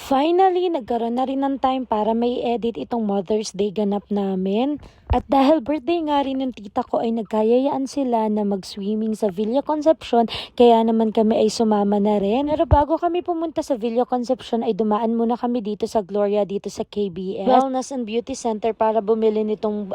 Finally, nagkaroon na rin ng time para may edit itong Mother's Day ganap namin. At dahil birthday nga rin ng tita ko ay nagkayayaan sila na mag-swimming sa Villa Concepcion, kaya naman kami ay sumama na rin. Pero bago kami pumunta sa Villa Concepcion ay dumaan muna kami dito sa Gloria, dito sa KBS Wellness and Beauty Center para bumili nitong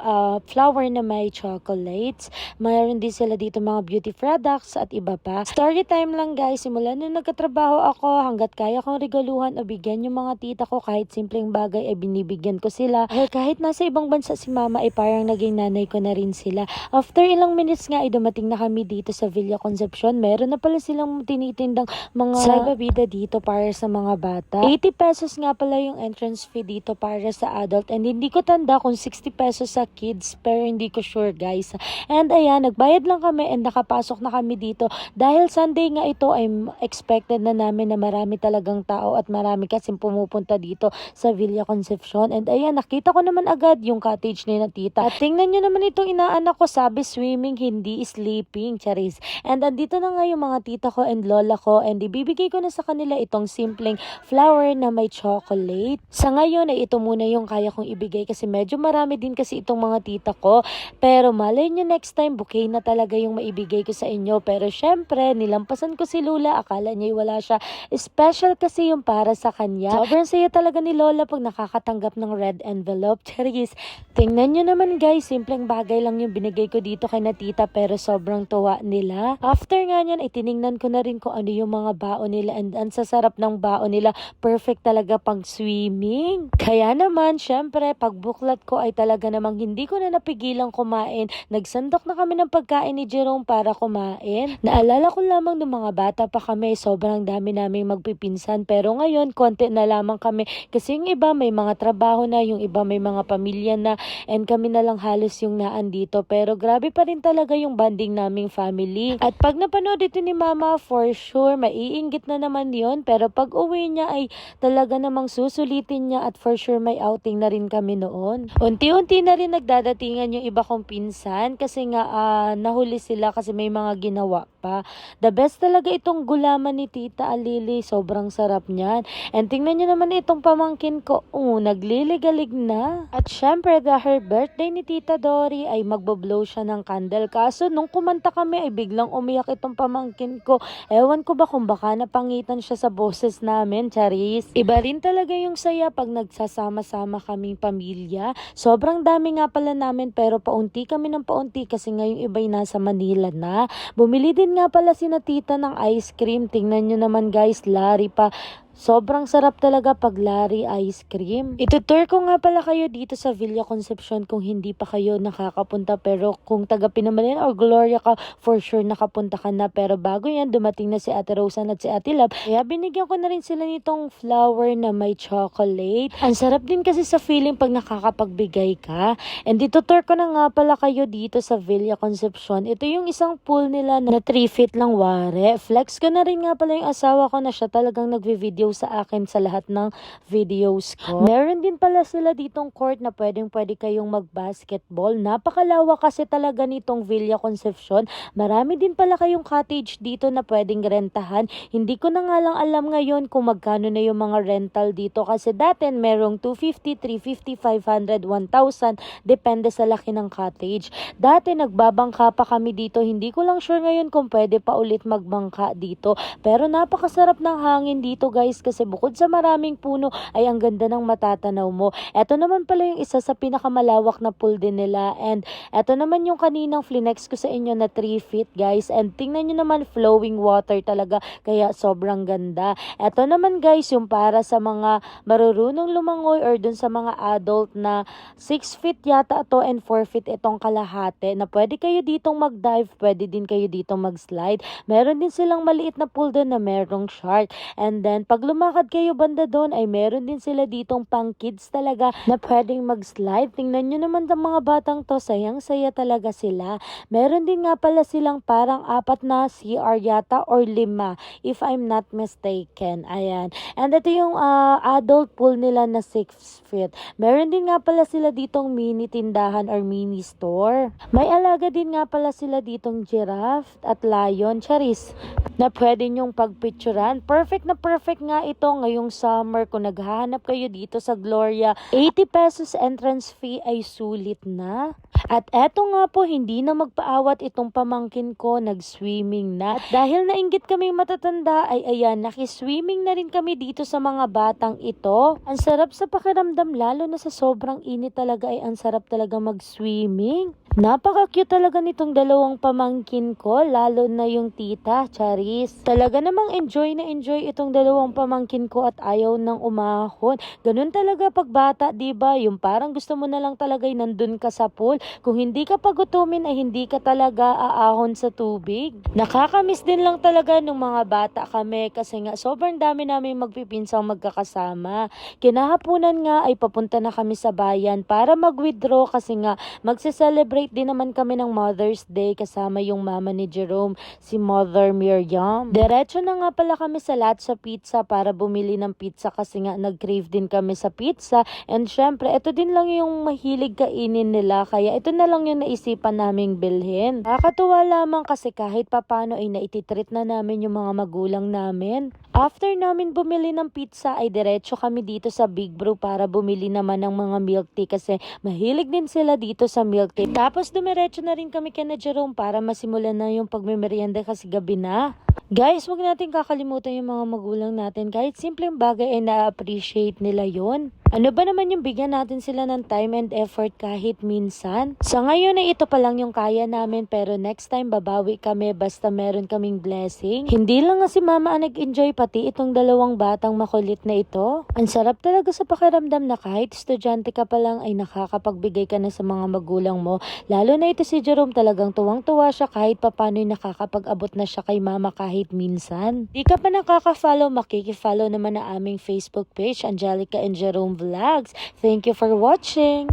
flower na may chocolates. Mayroon din sila dito mga beauty products at iba pa. Story time lang guys, simula nung nagkatrabaho ako hanggat kaya kong regaluhan o bigyan yung mga tita ko kahit simpleng bagay ay binibigyan ko sila. Dahil kahit nasa ibang bansa si mama ay parang naging nanay ko na rin sila. After ilang minutes nga ay dumating na kami dito sa Villa Concepcion. Meron na pala silang tinitindang mga salbabida dito para sa mga bata. 80 pesos nga pala yung entrance fee dito para sa adult, and hindi ko tanda kung 60 pesos sa kids, pero hindi ko sure guys. And ayan, nagbayad lang kami and nakapasok na kami dito. Dahil Sunday nga ito ay expected na namin na marami talagang tao at marami kasing pumupunta dito sa Villa Concepcion. And ayan, nakita ko naman agad yung cottage ni na tita. At tingnan nyo naman itong inaanak ko, sabi swimming, hindi sleeping, charis. And andito na nga yung mga tita ko and lola ko, and ibibigay ko na sa kanila itong simpleng flower na may chocolate. Sa ngayon ay ito muna yung kaya kong ibigay kasi medyo marami din kasi itong mga tita ko. Pero malay nyo next time, bouquet na talaga yung maibigay ko sa inyo. Pero syempre, nilampasan ko si Lula, akala niya wala siya. Special kasi yung para sa kanya. Sobrang saya talaga ni Lola pag nakakatanggap ng red envelope, charis. Tingnan nyo naman guys, simpleng bagay lang yung binigay ko dito kay na tita pero sobrang tuwa nila. After nga nyan, itiningnan ko na rin kung ano yung mga baon nila, and ang sasarap ng baon nila. Perfect talaga pang swimming. Kaya naman, syempre, pagbuklat ko ay talaga namang hindi ko na napigilang kumain. Nagsandok na kami ng pagkain ni Jerome para kumain. Naalala ko lamang ng mga bata pa kami, sobrang dami naming magpipinsan. Pero ngayon, konti na lamang kami kasi yung iba may mga trabaho na, yung iba may mga pamilya na, and kami na lang halos yung naandito. Pero grabe pa rin talaga yung bonding naming family. At pag napanood ito ni mama, for sure, maiinggit na naman yon. Pero pag uwi niya ay talaga namang susulitin niya, at for sure may outing na rin kami noon. Unti-unti na rin nagdadatingan yung iba kong pinsan kasi nga nahuli sila kasi may mga ginawa pa. The best talaga itong gulaman ni Tita Alili. Sobrang sarap niyan. And tingnan nyo naman itong pamangkin ko. Nagliligalig na. At syempre, dahil birthday ni Tita Dory ay magbo-blow siya ng candle. Kaso nung kumanta kami ay biglang umiyak itong pamangkin ko. Ewan ko ba kung baka napangitan siya sa boses namin, charis. Iba rin talaga yung saya pag nagsasama-sama kaming pamilya. Sobrang dami nga pala namin pero paunti kami ng paunti kasi ngayong iba'y nasa Manila na. Bumili din nga pala si na tita ng ice cream. Tingnan nyo naman guys, lari pa. Sobrang sarap talaga pag lari ice cream. Itutour ko nga pala kayo dito sa Villa Concepcion kung hindi pa kayo nakakapunta. Pero kung taga Pinamalayan or Gloria ka, for sure nakapunta ka na. Pero bago yan, dumating na si Ate Rosa at si Ate Lab. Kaya binigyan ko na rin sila nitong flower na may chocolate. Ang sarap din kasi sa feeling pag nakakapagbigay ka. And itutour ko na nga pala kayo dito sa Villa Concepcion. Ito yung isang pool nila na 3 feet lang ware. Flex ko na rin nga pala yung asawa ko na siya talagang nagvi-video sa akin sa lahat ng videos ko. Meron din pala sila ditong court na pwede kayong mag-basketball. Napakalawa kasi talaga nitong Villa Concepcion. Marami din pala kayong cottage dito na pwedeng rentahan. Hindi ko na nga lang alam ngayon kung magkano na yung mga rental dito kasi dati merong 250, 350, 500, 1,000 depende sa laki ng cottage. Dati nagbabangka pa kami dito. Hindi ko lang sure ngayon kung pwede pa ulit magbangka dito. Pero napakasarap ng hangin dito guys kasi bukod sa maraming puno ay ang ganda ng matatanaw mo. Ito naman pala yung isa sa pinakamalawak na pool din nila, and ito naman yung kaninang flinex ko sa inyo na 3 feet guys, and tingnan nyo naman flowing water talaga kaya sobrang ganda. Ito naman guys yung para sa mga marurunong lumangoy or dun sa mga adult na 6 feet yata ito and 4 feet itong kalahati na pwede kayo ditong mag-dive, pwede din kayo ditong mag-slide. Meron din silang maliit na pool doon na merong shark, and then pag lumakad kayo banda doon ay meron din sila ditong pang kids talaga na pwedeng mag-slide. Tingnan nyo naman ang mga batang to, sayang-saya talaga sila. Meron din nga pala silang parang 4 na CR yata or 5 if I'm not mistaken. Ayan. And ito yung adult pool nila na 6 feet. Meron din nga pala sila ditong mini tindahan or mini store. May alaga din nga pala sila ditong giraffe at lion, charis, na pwede nyong pagpicturan. Perfect na perfect nga nga ito ngayong summer, kung naghahanap kayo dito sa Gloria, 80 pesos entrance fee ay sulit na. At eto nga po, hindi na magpaawat itong pamangkin ko, nag-swimming na. At dahil nainggit kaming matatanda, ay ayan, nakiswimming na rin kami dito sa mga batang ito. Ang sarap sa pakiramdam, lalo na sa sobrang init talaga, ay ang sarap talaga mag-swimming. Napaka-cute talaga nitong dalawang pamangkin ko, lalo na yung tita, Charis. Talaga namang enjoy na enjoy itong dalawang pamangkin ko at ayaw nang umahon. Ganun talaga pag bata, diba? Yung parang gusto mo na lang talaga nandun ka sa pool. Kung hindi ka pagutumin ay hindi ka talaga aahon sa tubig. Nakakamiss din lang talaga nung mga bata kami kasi nga sobrang dami namin magpipinsang magkakasama. Kinahaponan nga ay papunta na kami sa bayan para mag-withdraw kasi nga magse-celebrate din naman kami ng Mother's Day kasama yung mama ni Jerome, si Mother Miriam. Diretso na nga pala kami sa Latsa Pizza para bumili ng pizza kasi nga nag-crave din kami sa pizza. And syempre, ito din lang yung mahilig kainin nila kaya ito na lang yung naisipan naming bilhin. Nakakatuwa lamang kasi kahit papano ay naititreat na namin yung mga magulang namin. After namin bumili ng pizza ay diretso kami dito sa Big Brew para bumili naman ng mga milk tea kasi mahilig din sila dito sa milk tea. Tapos dumiretso na rin kami kina Jerome para masimulan na yung pagmimerienda kasi gabi na. Guys, huwag natin kakalimutan yung mga magulang natin. Kahit simpleng bagay ay na-appreciate nila yon. Ano ba naman yung bigyan natin sila ng time and effort kahit minsan? Sa ngayon ay ito pa lang yung kaya namin pero next time babawi kami basta meron kaming blessing. Hindi lang nga si mama ang nag-enjoy pati itong dalawang batang makulit na ito. Ang sarap talaga sa pakiramdam na kahit estudyante ka pa lang ay nakakapagbigay ka na sa mga magulang mo. Lalo na ito si Jerome, talagang tuwang-tuwa siya kahit papano'y nakakapag-abot na siya kay mama kahit minsan. Di ka pa nakaka-follow, makiki-follow naman na aming Facebook page, Angelica and Jerome Vlogs. Thank you for watching!